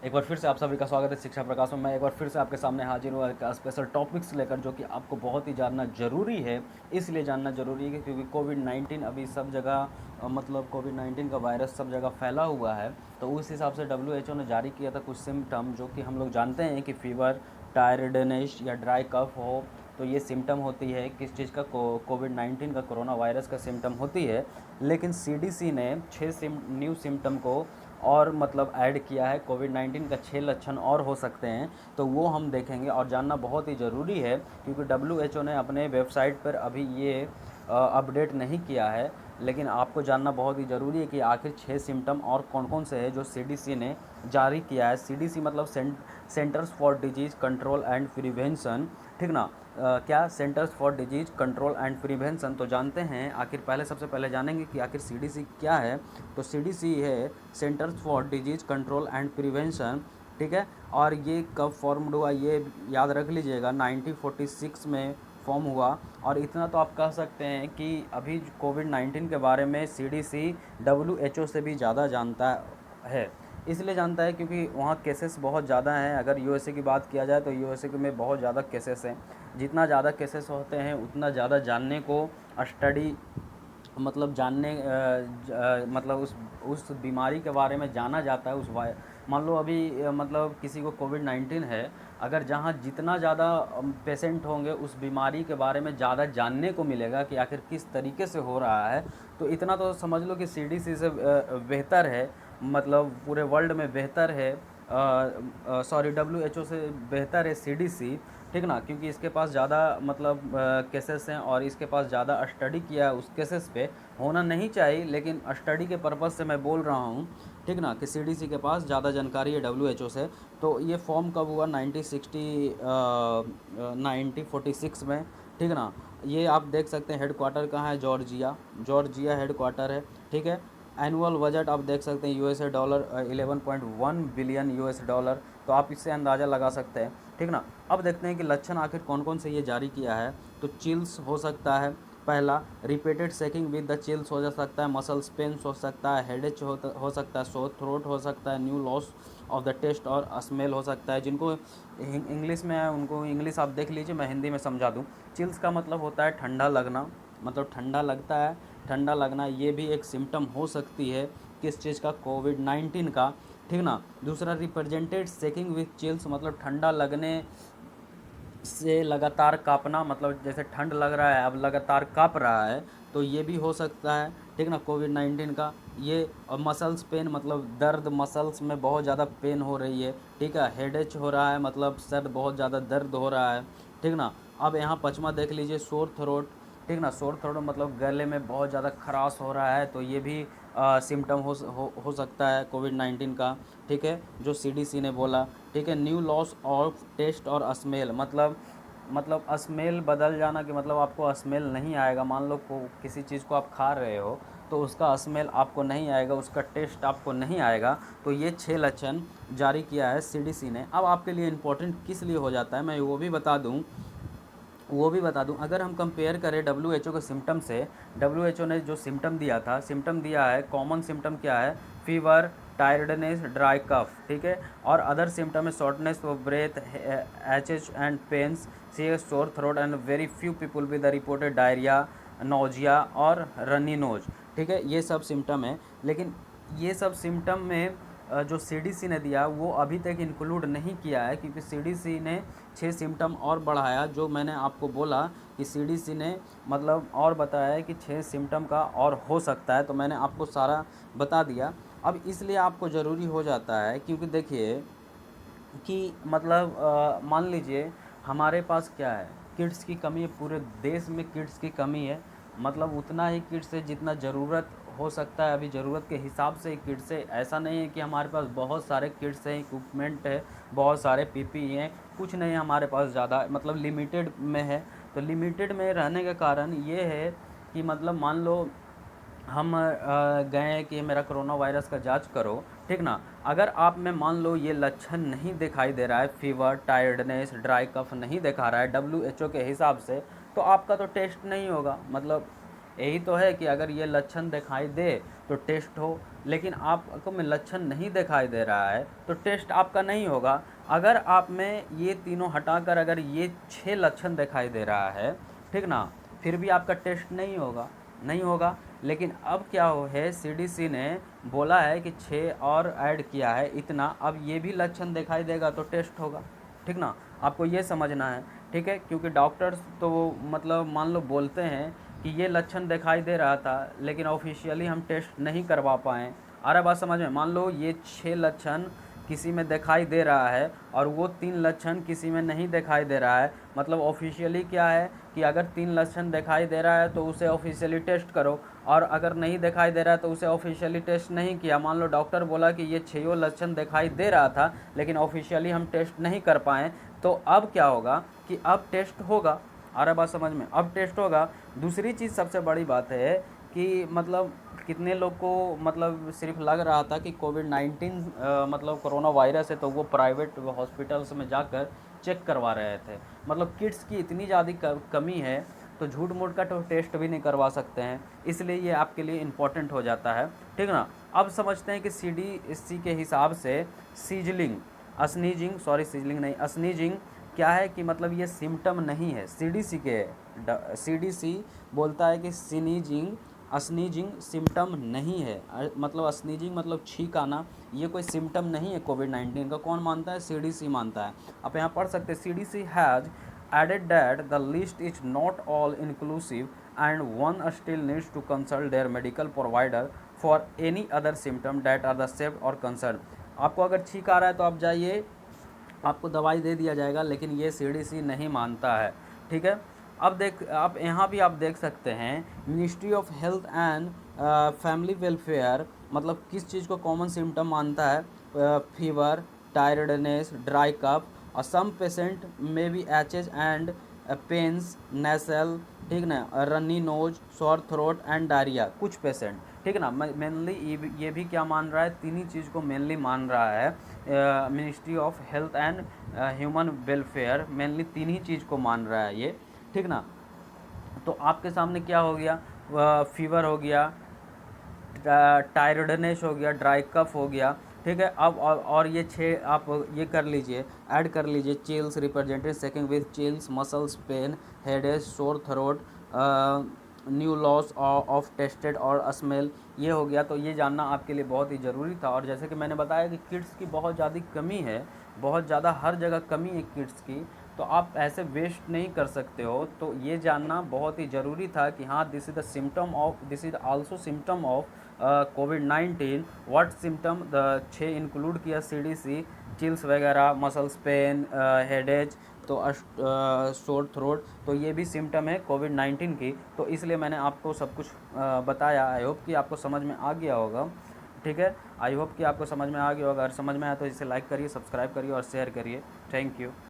एक बार फिर से आप सभी का स्वागत है शिक्षा प्रकाश में। मैं एक बार फिर से आपके सामने हाजिर हुआ एक स्पेशल टॉपिक्स लेकर, जो कि आपको बहुत ही जानना ज़रूरी है। इसलिए जानना ज़रूरी है क्योंकि कोविड 19 अभी सब जगह मतलब कोविड 19 का वायरस सब जगह फैला हुआ है। तो उस हिसाब से WHO ने जारी किया था कुछ सिम्टम, जो कि हम लोग जानते हैं कि फीवर, टायर्डनेस या ड्राई कफ हो तो ये सिम्टम होती है किस चीज़ का, कोविड 19 का, कोरोना वायरस का सिम्टम होती है। लेकिन CDC ने 6 न्यू सिम्टम को और मतलब ऐड किया है। कोविड 19 का 6 लक्षण और हो सकते हैं, तो वो हम देखेंगे और जानना बहुत ही ज़रूरी है क्योंकि WHO ने अपने वेबसाइट पर अभी ये अपडेट नहीं किया है। लेकिन आपको जानना बहुत ही ज़रूरी है कि आखिर 6 सिम्टम और कौन कौन से हैं जो CDC ने जारी किया है। CDC मतलब centres for disease control and prevention, ठीक ना। क्या centres for disease control and prevention, तो जानते हैं आखिर पहले सबसे पहले जानेंगे कि आखिर CDC क्या है। तो CDC है centres for disease control and prevention, ठीक है। और ये कब फॉर्म्ड हुआ ये याद रख लीजिएगा, 1946 में फॉर्म हुआ। और इतना तो आप कह सकते हैं कि अभी कोविड 19 के बारे में CDC WHO से भी ज़्यादा जानता है। इसलिए जानता है क्योंकि वहाँ केसेस बहुत ज़्यादा हैं। अगर USA की बात किया जाए तो USA में बहुत ज़्यादा केसेस हैं। जितना ज़्यादा केसेस होते हैं उतना ज़्यादा जानने को, स्टडी मतलब जानने मतलब उस बीमारी के बारे में जाना जाता है। मान लो अभी मतलब किसी को कोविड 19 है, अगर जहाँ जितना ज़्यादा पेशेंट होंगे उस बीमारी के बारे में ज़्यादा जानने को मिलेगा कि आखिर किस तरीके से हो रहा है। तो इतना तो समझ लो कि CDC से बेहतर है, मतलब पूरे वर्ल्ड में बेहतर है। सॉरी, WHO से बेहतर है CDC, ठीक ना। क्योंकि इसके पास ज़्यादा मतलब केसेस हैं और इसके पास ज़्यादा स्टडी किया है उस केसेस पे। होना नहीं चाहिए लेकिन स्टडी के पर्पज़ से मैं बोल रहा हूँ, ठीक ना, कि CDC के पास ज़्यादा जानकारी है WHO से। तो ये फॉर्म कब हुआ, 1946 में, ठीक ना। ये आप देख सकते हैं हेडक्वार्टर कहाँ है, जॉर्जिया, जॉर्जिया हेडक्वार्टर है, ठीक है। एनुअल बजट आप देख सकते हैं $11 11.1 बिलियन $। तो आप इससे अंदाज़ा लगा सकते हैं, ठीक ना। अब देखते हैं कि लक्षण आखिर कौन कौन से ये जारी किया है। तो चिल्स हो सकता है, पहला repeated shaking with the chills हो जा सकता है, मसल्स पेन्स हो सकता है, हेडेच हो सकता है, सोर थ्रोट हो सकता है, new loss of the test और स्मेल हो सकता है। जिनको इंग्लिश में है उनको इंग्लिश आप देख लीजिए, मैं हिंदी में समझा दूँ। चिल्स का मतलब होता है ठंडा लगना, मतलब ठंडा लगता है, ठंडा लगना ये भी एक सिम्टम हो सकती है किस चीज़ का, कोविड 19 का, ठीक ना। दूसरा रिप्रेजेंटेड शेकिंग विथ चिल्स, मतलब ठंडा लगने से लगातार काँपना, मतलब जैसे ठंड लग रहा है अब लगातार काँप रहा है, तो ये भी हो सकता है, ठीक ना, कोविड 19 का ये। और मसल्स पेन, मतलब दर्द, मसल्स में बहुत ज़्यादा पेन हो रही है, ठीक है। हेडेच हो रहा है, मतलब सर बहुत ज़्यादा दर्द हो रहा है, ठीक ना। अब यहाँ पचमा देख लीजिए, सोर थ्रोट, ठीक ना। सोर थ्रोट मतलब गले में बहुत ज़्यादा खराश हो रहा है, तो ये भी सिम्टम हो सकता है कोविड 19 का, ठीक है, जो CDC ने बोला, ठीक है। न्यू लॉस ऑफ टेस्ट और स्मेल, मतलब स्मेल बदल जाना, कि मतलब आपको स्मेल नहीं आएगा। मान लो किसी चीज़ को आप खा रहे हो तो उसका स्मेल आपको नहीं आएगा, उसका टेस्ट आपको नहीं आएगा। तो ये 6 लक्षण जारी किया है CDC ने। अब आपके लिए इम्पोर्टेंट किस लिए हो जाता है मैं वो भी बता दूं। अगर हम कंपेयर करें WHO के सिम्टम से, WHO ने जो सिम्टम दिया था, सिम्टम दिया है, कॉमन सिम्टम क्या है, फीवर, टायर्डनेस, ड्राई कफ, ठीक है। और अदर सिम्टम है shortness of breath, aches and pains, serious sore throat and very few people with the reported diarrhoea, nausea और रनी नोज, ठीक है। ये सब सिम्टम है। लेकिन ये सब सिम्टम में जो CDC ने दिया वो अभी तक इंक्लूड नहीं किया है, क्योंकि CDC ने 6 सिम्टम और बढ़ाया। जो मैंने आपको बोला कि CDC ने मतलब और बताया है कि 6 सिम्टम का और हो सकता है, तो मैंने आपको सारा बता दिया। अब इसलिए आपको ज़रूरी हो जाता है क्योंकि देखिए कि मतलब मान लीजिए हमारे पास क्या है, किट्स की कमी है, पूरे देश में किट्स की कमी है। मतलब उतना ही किट्स है जितना ज़रूरत हो सकता है, अभी ज़रूरत के हिसाब से किट्स है। ऐसा नहीं है कि हमारे पास बहुत सारे किट्स हैं, इक्विपमेंट है, बहुत सारे PPE हैं, कुछ नहीं है हमारे पास ज़्यादा, मतलब लिमिटेड में है। तो लिमिटेड में रहने के कारण ये है कि मतलब मान लो हम गए कि मेरा कोरोना वायरस का जांच करो, ठीक ना। अगर आप में मान लो ये लक्षण नहीं दिखाई दे रहा है, फीवर, टायर्डनेस, ड्राई कफ नहीं दिखा रहा है WHO के हिसाब से, तो आपका तो टेस्ट नहीं होगा। मतलब यही तो है कि अगर ये लक्षण दिखाई दे तो टेस्ट हो, लेकिन आपको में लक्षण नहीं दिखाई दे रहा है तो टेस्ट आपका नहीं होगा। अगर आप में ये तीनों हटाकर अगर ये 6 लक्षण दिखाई दे रहा है, ठीक ना, फिर भी आपका टेस्ट नहीं होगा। लेकिन अब क्या हो है, सीडीसी ने बोला है कि 6 और ऐड किया है इतना, अब ये भी लक्षण दिखाई देगा तो टेस्ट होगा, ठीक ना। आपको ये समझना है, ठीक है, क्योंकि डॉक्टर्स तो मतलब मान लो बोलते हैं कि ये लक्षण दिखाई दे रहा था लेकिन ऑफिशियली हम टेस्ट नहीं करवा पाएँ। आ रहा बात समझ में? मान लो ये 6 लक्षण किसी में दिखाई दे रहा है और वो 3 लक्षण किसी में नहीं दिखाई दे रहा है, मतलब ऑफिशियली क्या है कि अगर 3 लक्षण दिखाई दे रहा है तो उसे ऑफिशियली टेस्ट करो, और अगर नहीं दिखाई दे रहा है तो उसे ऑफिशियली टेस्ट नहीं किया। मान लो डॉक्टर बोला कि ये 6 लक्षण दिखाई दे रहा था लेकिन ऑफिशियली हम टेस्ट नहीं कर पाए, तो अब क्या होगा कि अब टेस्ट होगा। आ रहा बात समझ में? अब टेस्ट होगा। दूसरी चीज़ सबसे बड़ी बात है कि मतलब कितने लोग को मतलब सिर्फ लग रहा था कि कोविड-19 मतलब कोरोना वायरस है, तो वो प्राइवेट हॉस्पिटल्स में जाकर चेक करवा रहे थे। मतलब किट्स की इतनी ज़्यादा कमी है तो झूठ मूठ का तो टेस्ट भी नहीं करवा सकते हैं, इसलिए ये आपके लिए इम्पोर्टेंट हो जाता है, ठीक ना। अब समझते हैं कि सीडीसी के हिसाब से स्नीजिंग क्या है कि मतलब ये सिम्टम नहीं है। सीडीसी बोलता है कि स्नीजिंग सिम्टम नहीं है, मतलब स्नीजिंग मतलब छींक आना, ये कोई सिम्टम नहीं है कोविड-19 का। कौन मानता है? सीडीसी मानता है। आप यहाँ पढ़ सकते हैं, CDC has added that the list is not all inclusive and one still needs to consult their medical provider for any other symptom that are the same or concern। आपको अगर छींक आ रहा है तो आप जाइए, आपको दवाई दे दिया जाएगा, लेकिन ये सीडीसी नहीं मानता है, ठीक है। अब आप यहाँ भी आप देख सकते हैं, ministry of health and family welfare मतलब किस चीज़ को कॉमन सिम्टम मानता है? फीवर, टायर्डनेस, ड्राई कफ, और सम पेशेंट में बी एचेज एंड पेन्स, नेसल, ठीक ना, रनी नोज, सोर थ्रोट एंड डायरिया, कुछ पेशेंट, ठीक ना। मेनली ये भी क्या मान रहा है? तीन ही चीज़ को मेनली मान रहा है ministry of health and human welfare, mainly तीन ही चीज़ को मान रहा है ये, ठीक ना। तो आपके सामने क्या हो गया? फीवर हो गया, टायर्डनेस हो गया, ड्राई कफ हो गया, ठीक है। अब और ये 6 आप ये कर लीजिए, ऐड कर लीजिए। Chills represented second with chills, muscles pain, headache, sore throat, new loss of tested और स्मेल, ये हो गया। तो ये जानना आपके लिए बहुत ही ज़रूरी था। और जैसे कि मैंने बताया कि किट्स की बहुत ज़्यादा कमी है, बहुत ज़्यादा हर जगह कमी है किट्स की, तो आप ऐसे वेस्ट नहीं कर सकते हो। तो ये जानना बहुत ही ज़रूरी था कि हाँ, this is also symptom of covid. What symptom the 6 include किया सीडीसी, चिल्स वगैरह, मसल्स पेन, हेडेज, तो सोर थ्रोट, तो ये भी सिम्टम है कोविड-19 की। तो इसलिए मैंने आपको सब कुछ बताया। आई होप कि आपको समझ में आ गया होगा, ठीक है। आई होप कि आपको समझ में आ गया होगा। अगर समझ में आया तो इसे लाइक करिए, सब्सक्राइब करिए और शेयर करिए। Thank you.